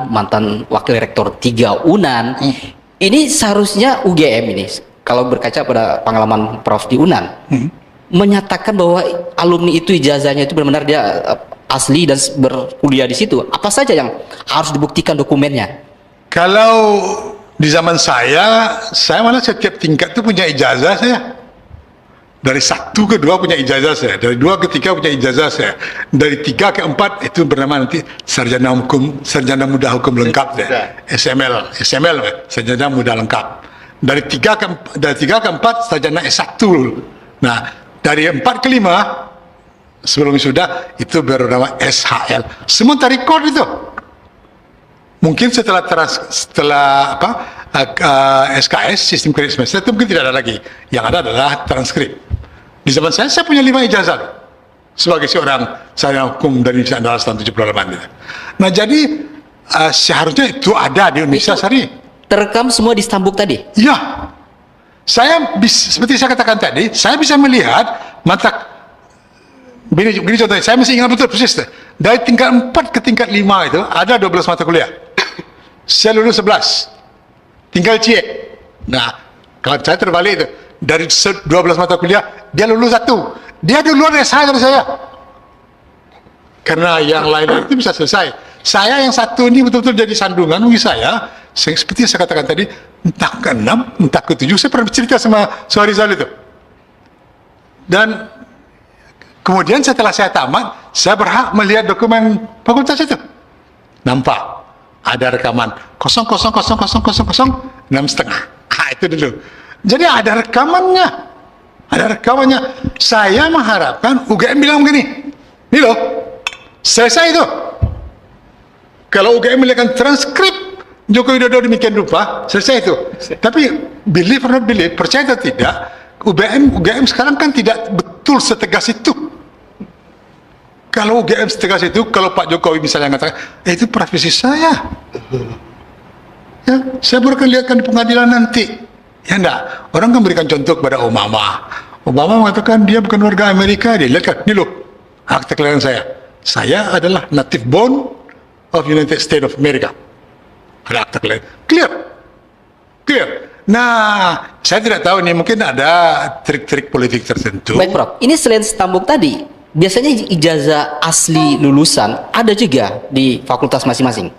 mantan wakil rektor 3 UNAN. Ini seharusnya UGM ini, kalau berkaca pada pengalaman Prof di UNAN, menyatakan bahwa alumni itu ijazahnya itu benar-benar dia asli dan berkuliah di situ. Apa saja yang harus dibuktikan dokumennya? Kalau di zaman saya malah setiap tingkat itu punya ijazah saya. Dari 1 ke 2 punya ijazah saya, dari 2 ke 3 punya ijazah saya, dari 3 ke 4 itu bernama nanti sarjana muda hukum lengkap saya, SML, sarjana muda lengkap. Dari 3 ke 4 sarjana S1. Nah, dari 4 ke 5 sebelum sudah itu bernama SHL. Semua terrekod itu. Mungkin setelah SKS, sistem kredit semester, itu mungkin tidak ada lagi. Yang ada adalah transkrip. Di zaman saya punya 5 ijazah sebagai seorang sarjana hukum dari Universitas Andalas tahun 78 itu. Nah, jadi seharusnya itu ada di Indonesia hari ini. Terekam semua di Stambuk tadi? Ya. Seperti saya katakan tadi, saya bisa melihat begini contohnya, saya masih ingat betul persis. Dari tingkat 4 ke tingkat 5 itu ada 12 mata kuliah. Saya lulus 11. Tinggal cie. Nah, kalau saya terbalik itu, dari 12 mata kuliah, dia lulus 1. Dia duluan SH dari saya. Karena yang lain itu bisa selesai. Saya yang 1 ini betul-betul jadi sandungan bagi saya. Seperti yang saya katakan tadi, entah ke 6, entah ke 7, saya pernah bercerita sama Suharizal itu. Dan kemudian setelah saya tamat, saya berhak melihat dokumen fakultas itu. Nampak ada rekaman 0,000,0,0,6,5. Itu dulu. Jadi ada rekamannya. Saya mengharapkan UGM bilang begini, ini loh, selesai itu. Kalau UGM melihatkan transkrip Joko Widodo demikian rupa, selesai itu. Tapi believe or not believe, percaya atau tidak, UGM sekarang kan tidak betul setegas itu. Kalau UGM setegas itu, kalau Pak Jokowi misalnya mengatakan, itu profesi saya. Ya, saya baru akan lihatkan di pengadilan nanti. Ya enggak, orang kan berikan contoh kepada Obama. Obama mengatakan dia bukan warga Amerika, dia lihatkan, ini loh, akta kelahiran saya. Saya adalah native born of United States of America. Ada akta kelahiran. Clear. Nah, saya tidak tahu nih, mungkin ada trik-trik politik tertentu. Baik, Prof. Ini selain Stambuk tadi, biasanya ijazah asli lulusan ada juga di fakultas masing-masing.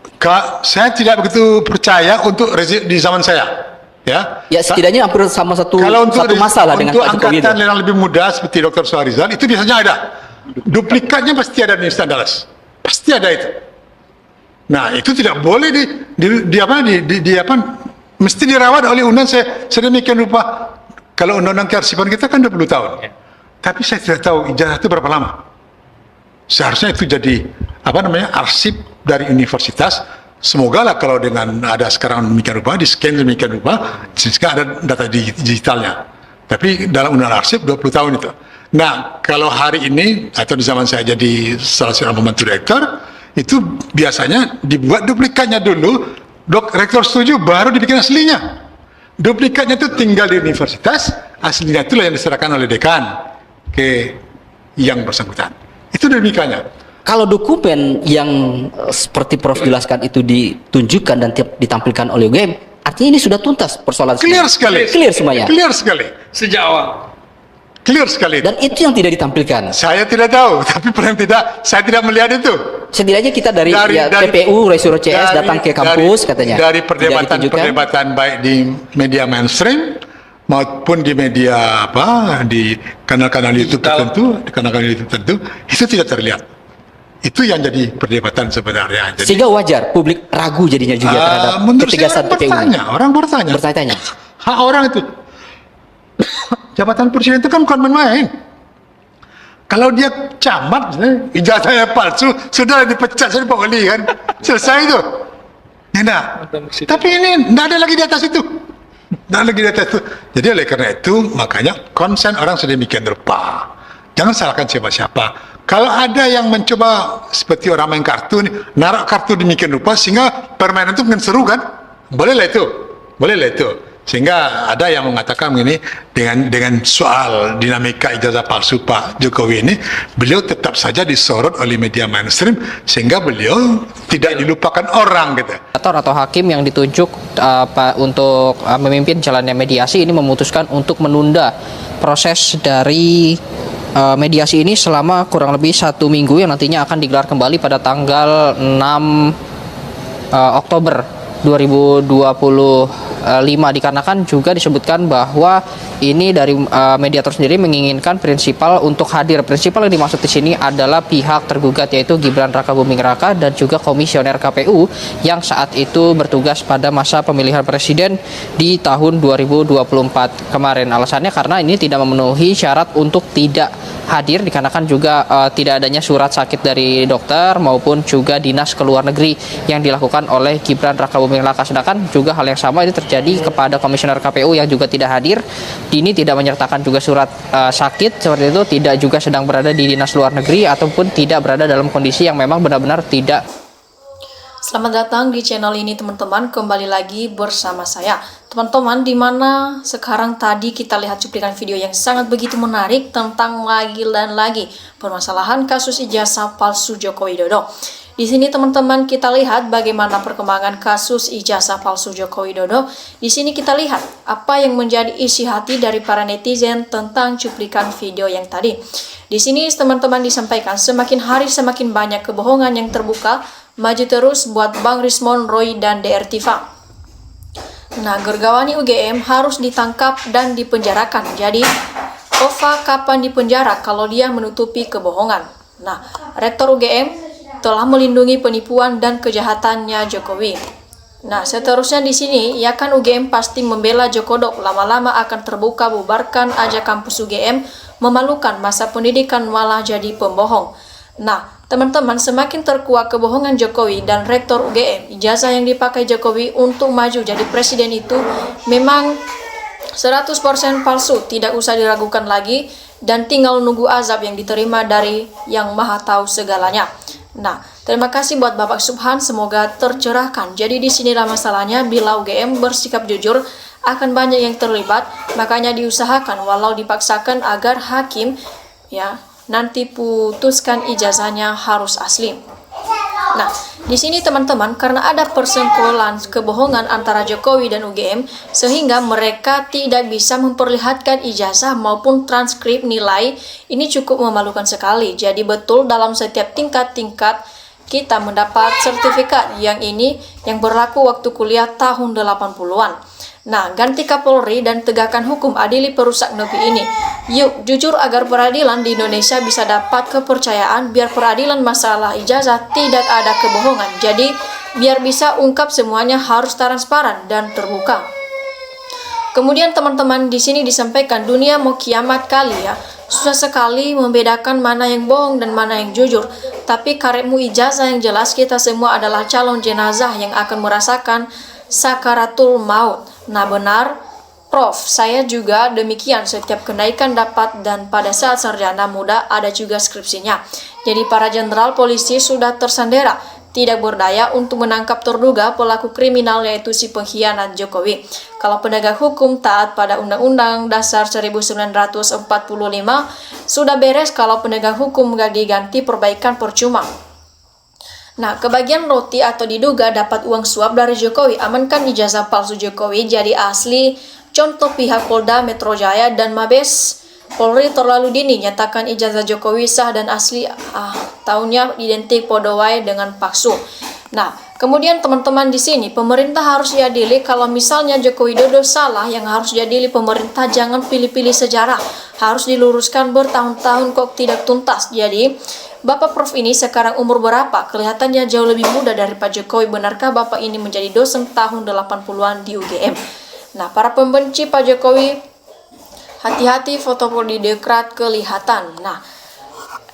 Saya tidak begitu percaya untuk di zaman saya. Ya, setidaknya hampir sama satu masalah dengan Pak Jokowi. Untuk angkatan yang lebih muda seperti Dr. Suharizal itu biasanya ada. Duplikatnya pasti ada di Universitas Andalas. Pasti ada itu. Nah, itu tidak boleh mesti dirawat oleh UNAN sedemikian rupa. Kalau undang-undang kearsipan kita kan 20 tahun. Tapi saya tidak tahu ijazah itu berapa lama. Seharusnya itu jadi arsip dari universitas. Semoga lah kalau dengan ada sekarang demikian rupa, di scan demikian rupa, sehingga ada data digitalnya. Tapi dalam undang arsip 20 tahun itu. Nah, kalau hari ini atau di zaman saya jadi salah seorang pembantu rektor, itu biasanya dibuat duplikatnya dulu, rektor setuju baru dibikin aslinya. Duplikatnya itu tinggal di universitas, aslinya itulah yang diserahkan oleh dekan ke yang bersangkutan. Itu demikiannya. Kalau dokumen yang seperti Prof jelaskan itu ditunjukkan dan ditampilkan oleh UGM, artinya ini sudah tuntas persoalan. Clear sekali. Clear semuanya. Clear sekali. Sejak awal. Clear sekali. Dan itu yang tidak ditampilkan. Saya tidak tahu, tapi paling tidak saya tidak melihat itu. Setidaknya kita dari TPU, Resuro CS datang ke kampus katanya. Dari perdebatan baik di media mainstream maupun di media di kanal-kanal YouTube tertentu, itu tidak terlihat. Itu yang jadi perdebatan sebenarnya. Jadi, sehingga wajar publik ragu jadinya juga terhadap ketegasan TPU. Orang bertanya. Hak orang itu. Jabatan presiden itu kan bukan main-main. Kalau dia camat, ijazahnya palsu, sudah dipecat dari Pak Wali kan. Selesai itu. Nah, tapi ini tidak ada lagi di atas itu. Jadi oleh karena itu, makanya konsen orang sedemikian rupa. Jangan salahkan siapa-siapa. Kalau ada yang mencoba seperti orang main kartu, naruh kartu demikian rupa sehingga permainan itu mungkin seru kan? Bolehlah itu. Sehingga ada yang mengatakan begini, dengan soal dinamika ijazah palsu Pak Jokowi ini, beliau tetap saja disorot oleh media mainstream sehingga beliau tidak dilupakan orang gitu. Atau hakim yang ditunjuk untuk memimpin jalannya mediasi ini memutuskan untuk menunda proses dari mediasi ini selama kurang lebih 1 minggu yang nantinya akan digelar kembali pada tanggal 6 Oktober 2025, dikarenakan juga disebutkan bahwa ini dari mediator sendiri menginginkan prinsipal untuk hadir. Prinsipal yang dimaksud di sini adalah pihak tergugat, yaitu Gibran Rakabuming Raka dan juga komisioner KPU yang saat itu bertugas pada masa pemilihan presiden di tahun 2024 kemarin. Alasannya karena ini tidak memenuhi syarat untuk tidak hadir, dikarenakan juga tidak adanya surat sakit dari dokter maupun juga dinas ke luar negeri yang dilakukan oleh Gibran Rakabuming Raka. Sedangkan juga hal yang sama itu terjadi kepada komisioner KPU yang juga tidak hadir. Ini tidak menyertakan juga surat sakit seperti itu, tidak juga sedang berada di dinas luar negeri ataupun tidak berada dalam kondisi yang memang benar-benar tidak. Selamat datang di channel ini teman-teman, kembali lagi bersama saya. Teman-teman, di mana sekarang tadi kita lihat cuplikan video yang sangat begitu menarik tentang lagi dan lagi permasalahan kasus ijazah palsu Joko Widodo. Di sini teman-teman kita lihat bagaimana perkembangan kasus ijazah palsu Joko Widodo. Di sini kita lihat apa yang menjadi isi hati dari para netizen tentang cuplikan video yang tadi. Di sini teman-teman disampaikan semakin hari semakin banyak kebohongan yang terbuka. Maju terus buat Bang Rismon, Roy, dan DR Tifa. Nah, Gergawani UGM harus ditangkap dan dipenjarakan. Jadi, Ova kapan dipenjara kalau dia menutupi kebohongan? Nah, Rektor UGM telah melindungi penipuan dan kejahatannya Jokowi. Nah, seterusnya di sini, ya kan UGM pasti membela Jokodok. Lama-lama akan terbuka, bubarkan aja kampus UGM. Memalukan, masa pendidikan malah jadi pembohong. Nah, teman-teman, semakin terkuak kebohongan Jokowi dan Rektor UGM, ijazah yang dipakai Jokowi untuk maju jadi presiden itu memang 100% palsu, tidak usah diragukan lagi, dan tinggal nunggu azab yang diterima dari Yang Maha Tahu segalanya. Nah, terima kasih buat Bapak Subhan, semoga tercerahkan. Jadi di sinilah masalahnya, bila UGM bersikap jujur, akan banyak yang terlibat, makanya diusahakan walau dipaksakan agar hakim nanti putuskan ijazahnya harus asli. Nah, di sini teman-teman, karena ada persengkolan kebohongan antara Jokowi dan UGM, sehingga mereka tidak bisa memperlihatkan ijazah maupun transkrip nilai. Ini cukup memalukan sekali. Jadi betul dalam setiap tingkat-tingkat kita mendapat sertifikat yang berlaku waktu kuliah tahun 80-an. Nah, ganti Kapolri dan tegakkan hukum, adili perusak negeri ini. Yuk, jujur agar peradilan di Indonesia bisa dapat kepercayaan, biar peradilan masalah ijazah tidak ada kebohongan. Jadi, biar bisa ungkap semuanya harus transparan dan terbuka. Kemudian teman-teman, di sini disampaikan dunia mau kiamat kali ya. Susah sekali membedakan mana yang bohong dan mana yang jujur. Tapi karetmu ijazah yang jelas, kita semua adalah calon jenazah yang akan merasakan sakaratul maut. Nah benar, Prof, saya juga demikian, setiap kenaikan dapat dan pada saat sarjana muda ada juga skripsinya. Jadi para jenderal polisi sudah tersandera, tidak berdaya untuk menangkap terduga pelaku kriminal yaitu si pengkhianat Jokowi. Kalau penegak hukum taat pada Undang-Undang Dasar 1945, sudah beres kalau penegak hukum nggak diganti perbaikan percuma. Nah, kebagian roti atau diduga dapat uang suap dari Jokowi, amankan ijazah palsu Jokowi jadi asli. Contoh pihak Polda Metro Jaya dan Mabes Polri terlalu dini nyatakan ijazah Jokowi sah dan asli, tahunnya identik podowai dengan palsu. Nah, kemudian teman-teman di sini pemerintah harus diadili. Kalau misalnya Joko Widodo salah, yang harus diadili pemerintah, jangan pilih-pilih sejarah. Harus diluruskan bertahun-tahun kok tidak tuntas. Jadi, Bapak Prof ini sekarang umur berapa? Kelihatannya jauh lebih muda dari Pak Jokowi. Benarkah Bapak ini menjadi dosen tahun 80-an di UGM? Nah, para pembenci Pak Jokowi, hati-hati foto Poldidekrat kelihatan. Nah,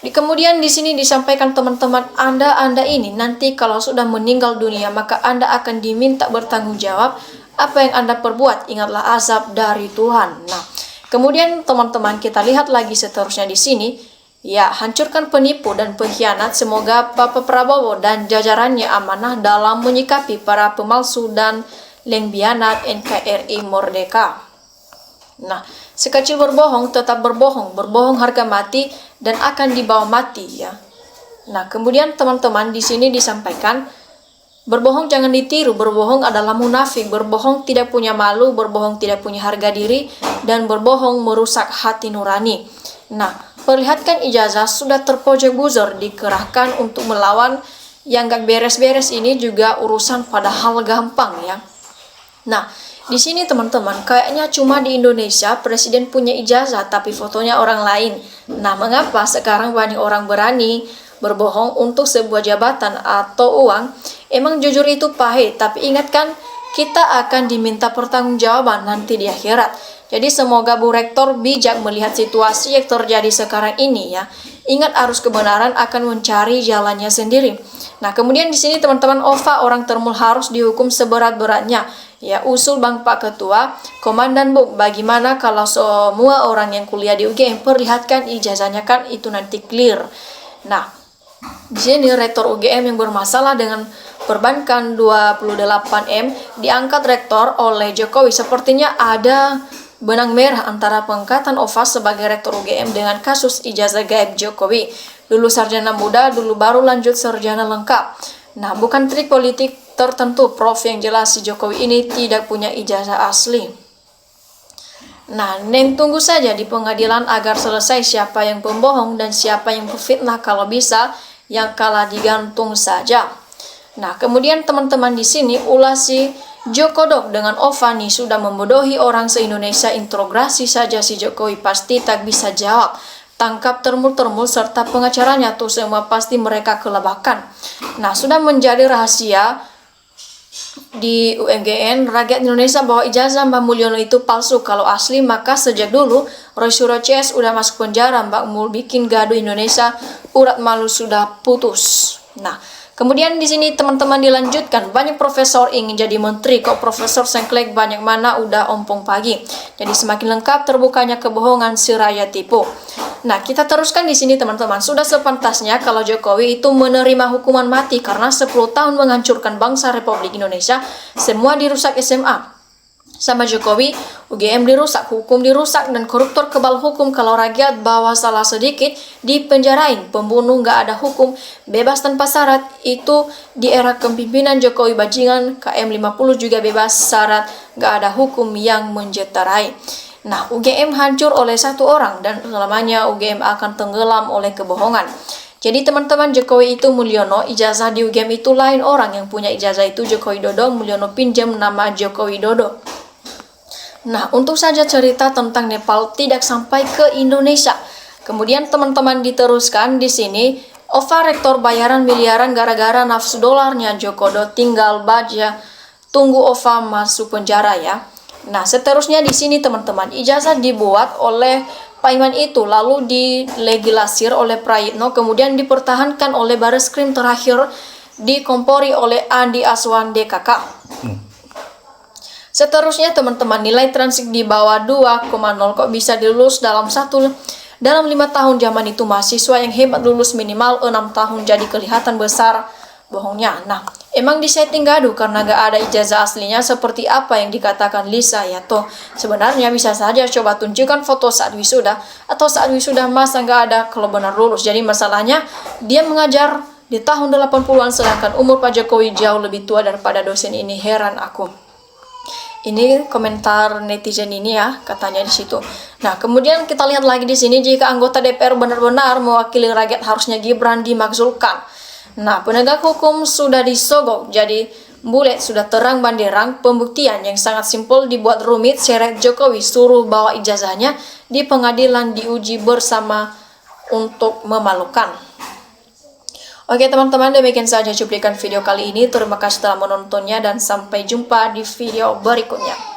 kemudian di sini disampaikan teman-teman, Anda ini nanti kalau sudah meninggal dunia, maka Anda akan diminta bertanggung jawab apa yang Anda perbuat. Ingatlah azab dari Tuhan. Nah, kemudian teman-teman kita lihat lagi seterusnya di sini. Ya, hancurkan penipu dan pengkhianat. Semoga Bapak Prabowo dan jajarannya amanah dalam menyikapi para pemalsu dan Lengbianat NKRI Merdeka. Nah, sekecil berbohong tetap berbohong, berbohong harga mati dan akan dibawa mati ya. Nah, kemudian teman-teman di sini disampaikan berbohong jangan ditiru, berbohong adalah munafik, berbohong tidak punya malu, berbohong tidak punya harga diri, dan berbohong merusak hati nurani. Nah, perlihatkan ijazah sudah terpojok buzzer, dikerahkan untuk melawan yang gak beres-beres ini juga urusan padahal gampang ya. Nah, di sini teman-teman, kayaknya cuma di Indonesia presiden punya ijazah tapi fotonya orang lain. Nah, mengapa sekarang banyak orang berani berbohong untuk sebuah jabatan atau uang? Emang jujur itu pahit, tapi ingatkan kita akan diminta pertanggungjawaban nanti di akhirat. Jadi semoga Bu Rektor bijak melihat situasi yang terjadi sekarang ini ya. Ingat arus kebenaran akan mencari jalannya sendiri. Nah, kemudian di sini teman-teman, OVA orang termul harus dihukum seberat-beratnya. Ya, usul Bang Pak Ketua, Komandan Buk, bagaimana kalau semua orang yang kuliah di UGM perlihatkan ijazahnya kan itu nanti clear. Nah, di sini rektor UGM yang bermasalah dengan perbankan 28M diangkat rektor oleh Jokowi. Sepertinya ada benang merah antara pengangkatan OVA sebagai rektor UGM dengan kasus ijazah gaib Jokowi. Dulu sarjana muda, dulu baru lanjut sarjana lengkap. Nah, bukan trik politik tertentu, Prof, yang jelas si Jokowi ini tidak punya ijazah asli. Nah, Neng tunggu saja di pengadilan agar selesai siapa yang pembohong dan siapa yang berfitnah. Kalau bisa, yang kalah digantung saja. Nah, kemudian teman-teman di sini ulah si Joko Dok dengan Ovani sudah membodohi orang se-Indonesia. Integrasi saja si Jokowi pasti tak bisa jawab. Tangkap termul-termul serta pengacaranya tuh semua pasti mereka kelabakan. Nah, sudah menjadi rahasia di UMGN rakyat Indonesia bahwa ijazah Mbak Mulyono itu palsu. Kalau asli maka sejak dulu Roy Suryo CS udah masuk penjara. Mbak Mul bikin gaduh Indonesia, urat malu sudah putus. Nah, kemudian di sini teman-teman dilanjutkan, banyak profesor ingin jadi menteri, kok profesor sengklek banyak mana udah ompong pagi. Jadi semakin lengkap terbukanya kebohongan si rakyat tipu. Nah, kita teruskan di sini teman-teman. Sudah sepantasnya kalau Jokowi itu menerima hukuman mati karena 10 tahun menghancurkan bangsa Republik Indonesia, semua dirusak SMA. Sama Jokowi, UGM dirusak, hukum dirusak, dan koruptor kebal hukum. Kalau rakyat bawa salah sedikit, dipenjarain. Pembunuh nggak ada hukum, bebas tanpa syarat. Itu di era kepemimpinan Jokowi bajingan. KM50 juga bebas syarat, nggak ada hukum yang menjetarai. Nah, UGM hancur oleh satu orang dan selamanya UGM akan tenggelam oleh kebohongan. Jadi teman-teman, Jokowi itu Mulyono, ijazah di UGM itu lain orang yang punya ijazah itu Joko Widodo, Mulyono pinjam nama Joko Widodo. Nah, untuk saja cerita tentang Nepal tidak sampai ke Indonesia. Kemudian teman-teman diteruskan di sini, OVA rektor bayaran miliaran gara-gara nafsu dolarnya Joko Widodo, tinggal baja tunggu OVA masuk penjara ya. Nah, seterusnya di sini teman-teman, ijazah dibuat oleh Pak Iman itu lalu dilegilasir oleh Prayitno, kemudian dipertahankan oleh Bareskrim, terakhir dikompori oleh Andi Aswan DKK. Seterusnya teman-teman, nilai transik di bawah 2,0 kok bisa dilulus dalam 5 tahun. Zaman itu mahasiswa yang hebat lulus minimal 6 tahun, jadi kelihatan besar bohongnya. Nah, emang disetting gaduh karena gak ada ijazah aslinya seperti apa yang dikatakan Lisa ya toh. Sebenarnya bisa saja coba tunjukkan foto saat wisuda atau saat wisuda masa gak ada kalau benar lulus. Jadi masalahnya dia mengajar di tahun 80-an sedangkan umur Pak Jokowi jauh lebih tua daripada dosen ini. Heran aku. Ini komentar netizen ini ya, katanya di situ. Nah, kemudian kita lihat lagi di sini, jika anggota DPR benar-benar mewakili rakyat harusnya Gibran dimakzulkan. Nah, penegak hukum sudah disogok, jadi bulet sudah terang banderang. Pembuktian yang sangat simpel dibuat rumit, seret Jokowi suruh bawa ijazahnya di pengadilan diuji bersama untuk memalukan. Oke teman-teman, demikian saja cuplikan video kali ini. Terima kasih telah menontonnya dan sampai jumpa di video berikutnya.